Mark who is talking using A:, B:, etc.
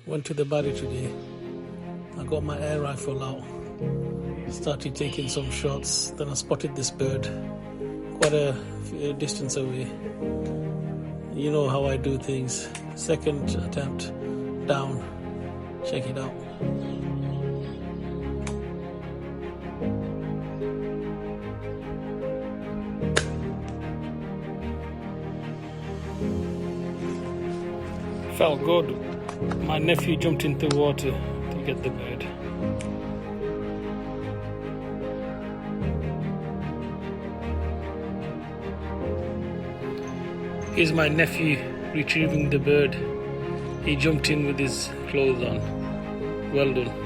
A: Went to the Bari today. I got my air rifle out. Started taking some shots. Then I spotted this bird quite a distance away. You know how I do things. Second attempt, down. Check it out. Felt good. My nephew jumped into the water to get the bird. Here's my nephew retrieving the bird. He jumped in with his clothes on. Well done.